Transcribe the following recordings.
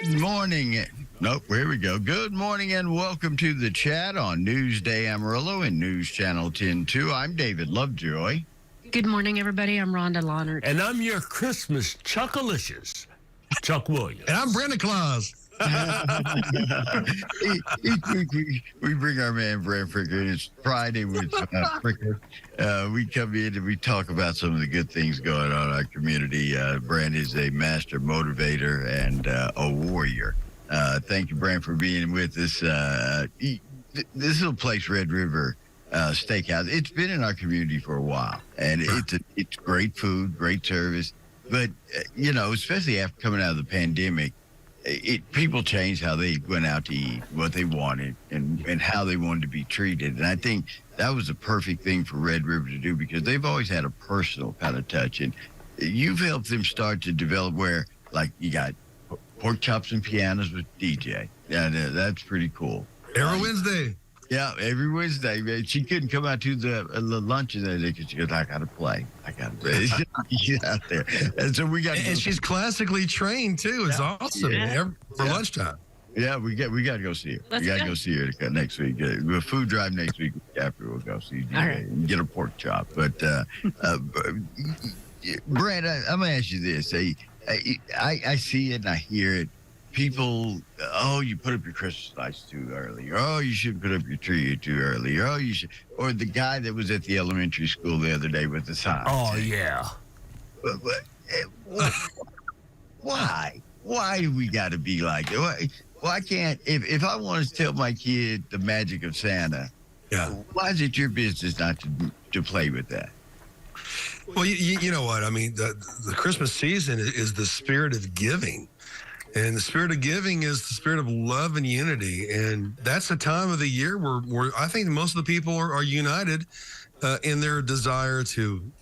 Good morning. Nope, here we go. Good morning and welcome to the chat on Newsday Amarillo and News Channel 10-2. I'm David Lovejoy. Good morning, everybody. I'm Rhonda Lawnert. And I'm your Christmas Chuckalicious, Chuck Williams. And I'm Brenda Claus. We bring our man Brant Fricker. It's Friday with Fricker. We come in and we talk about some of the good things going on in our community. Brant is a master motivator and a warrior. Thank you, Brant, for being with us. This little place, Red River Steakhouse, it's been in our community for a while, and it's great food, great service. But especially after coming out of the pandemic, people changed how they went out to eat, what they wanted, and how they wanted to be treated. And I think that was the perfect thing for Red River to do, because they've always had a personal kind of touch. And you've helped them start to develop where, like, you got pork chops and pianos with DJ. Yeah, that's pretty cool. Every Wednesday. Yeah, every Wednesday. Man. She couldn't come out to the lunches that day because she goes, I got to play. She's out there. And so we got. And she's classically trained, too. It's awesome. Yeah. For lunchtime. Yeah, we got to go see her. Let's we got to go. go see her next week. A food drive next week after we'll go see DJ and get a pork chop. But Brent, I'm going to ask you this. I see it and I hear it. People, you put up your Christmas lights too early. Oh, you shouldn't put up your tree too early. Oh, you should. Or the guy that was at the elementary school the other day with the sign. Oh, yeah. Why? Why do we got to be like that? Why can't, if I want to tell my kid the magic of Santa, why is it your business not to play with that? Well, you know what? I mean, the Christmas season is the spirit of giving. And the spirit of giving is the spirit of love and unity. And that's a time of the year where I think most of the people are united in their desire to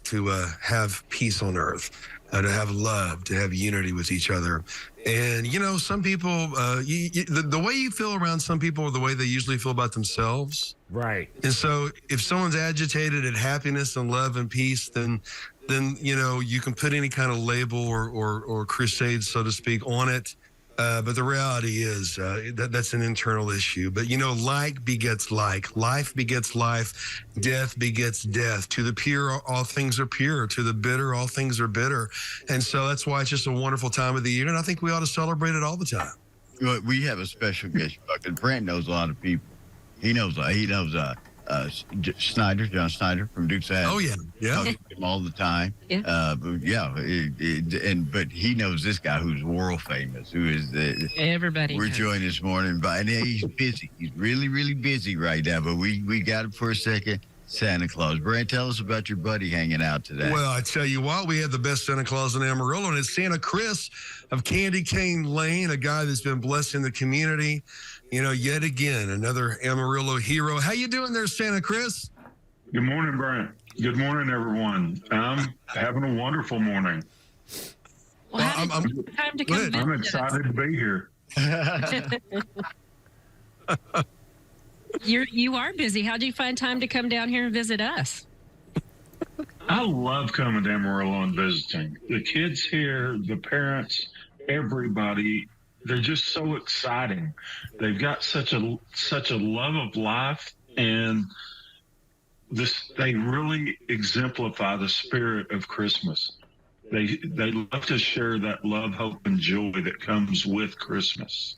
have peace on earth, to have love, to have unity with each other. And, some people, the way you feel around some people are the way they usually feel about themselves. Right. And so if someone's agitated at happiness and love and peace, then you can put any kind of label or crusade, so to speak, on it. But the reality is that's an internal issue. But, like begets like. Life begets life. Death begets death. To the pure, all things are pure. To the bitter, all things are bitter. And so that's why it's just a wonderful time of the year. And I think we ought to celebrate it all the time. We have a special guest, because Brent knows a lot of people. He knows Snyder, John Snyder from Dukes of Hazzard. Oh, yeah. Talks to him all the time. Yeah. But he knows this guy who's world famous, who is Everybody we're knows. joined this morning by, and he's busy. He's really, really busy right now, but we got him for a second. Santa Claus. Brent, tell us about your buddy hanging out today. Well, I tell you what, we have the best Santa Claus in Amarillo, and it's Santa Chris of Candy Cane Lane, a guy that's been blessing the community. Yet again, another Amarillo hero. How you doing there, Santa Chris? Good morning, Brent. Good morning, everyone. I'm having a wonderful morning. Well, how did you have time to come good. I'm visit us? excited to be here. You are busy. How do you find time to come down here and visit us? I love coming to Amarillo and visiting. The kids here, the parents, everybody, they're just so exciting. They've got such a love of life, and they really exemplify the spirit of Christmas. They love to share that love, hope, and joy that comes with Christmas.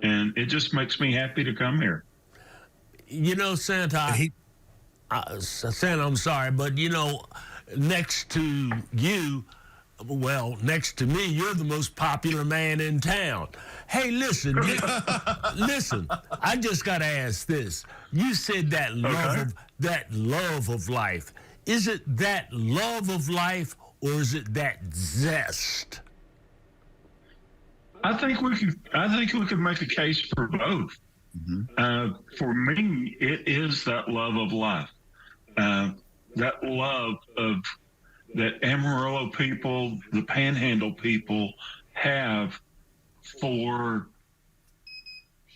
And it just makes me happy to come here. Santa, Santa, I'm sorry, but, next to you, next to me, you're the most popular man in town. Hey, listen, listen, I just got to ask this. You said that love of life. Is it that love of life, or is it that zest? I think we could make a case for both. Mm-hmm. For me, it is that love of life, that love of that Amarillo people, the Panhandle people have for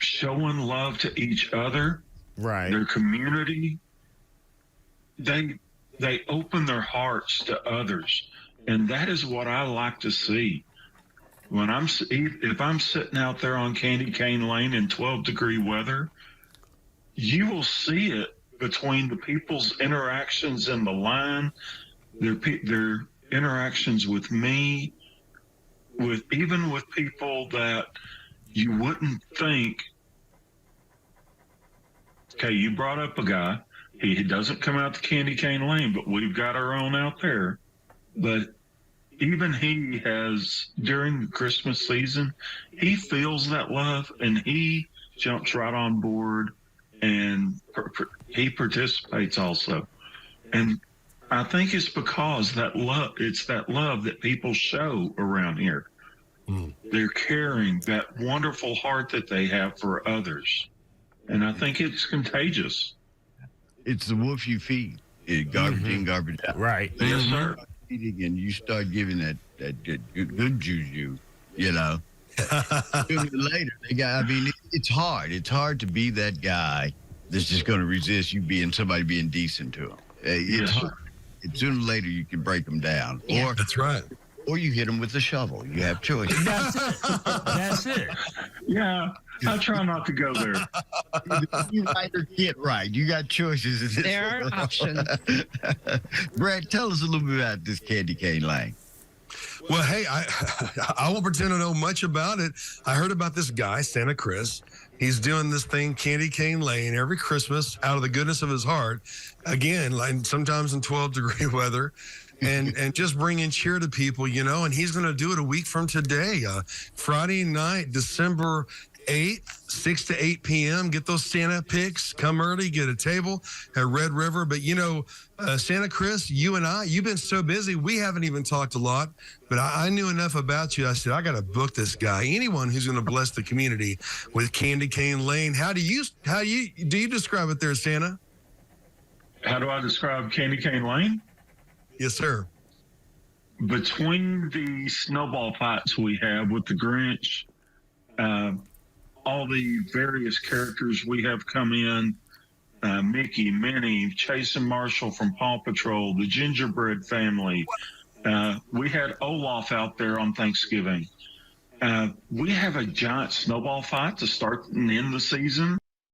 showing love to each other, right? Their community. They open their hearts to others, and that is what I like to see. if I'm sitting out there on Candy Cane Lane in 12-degree weather, you will see it between the people's interactions in the line, their interactions with me, even with people that you wouldn't think. Okay, you brought up a guy. He doesn't come out to Candy Cane Lane, but we've got our own out there. But even he has, during the Christmas season, he feels that love and he jumps right on board and he participates also. And I think it's because it's that love that people show around here. They're caring, that wonderful heart that they have for others. And I think it's contagious. It's the wolf you feed. Garbage in, garbage out. Right. Yes, sir. And you start giving that good juju, you know. Sooner or later, it's hard. It's hard to be that guy that's just going to resist you somebody being decent to him. It's hard. Sooner or later, you can break them down. Yeah. Or That's right. Or you hit them with a shovel. You have choices. That's it. Yeah, I try not to go there. You right or get right. You got choices. In this There are world. options. Brad, tell us a little bit about this Candy Cane Lane. Well, hey, I won't pretend to know much about it. I heard about this guy, Santa Chris. He's doing this thing, Candy Cane Lane, every Christmas out of the goodness of his heart. Again, like sometimes in 12-degree weather. And just bringing cheer to people, you know, and he's going to do it a week from today, Friday night, December 8th, 6 to 8 p.m. Get those Santa pics, come early, get a table at Red River. But, you know, Santa Chris, you and you've been so busy, we haven't even talked a lot, but I knew enough about you. I said, I got to book this guy, anyone who's going to bless the community with Candy Cane Lane. How do you describe it there, Santa? How do I describe Candy Cane Lane? Yes, sir. Between the snowball fights we have with the Grinch, all the various characters we have come in, Mickey, Minnie, Chase and Marshall from Paw Patrol, the Gingerbread Family. We had Olaf out there on Thanksgiving. We have a giant snowball fight to start and end the season.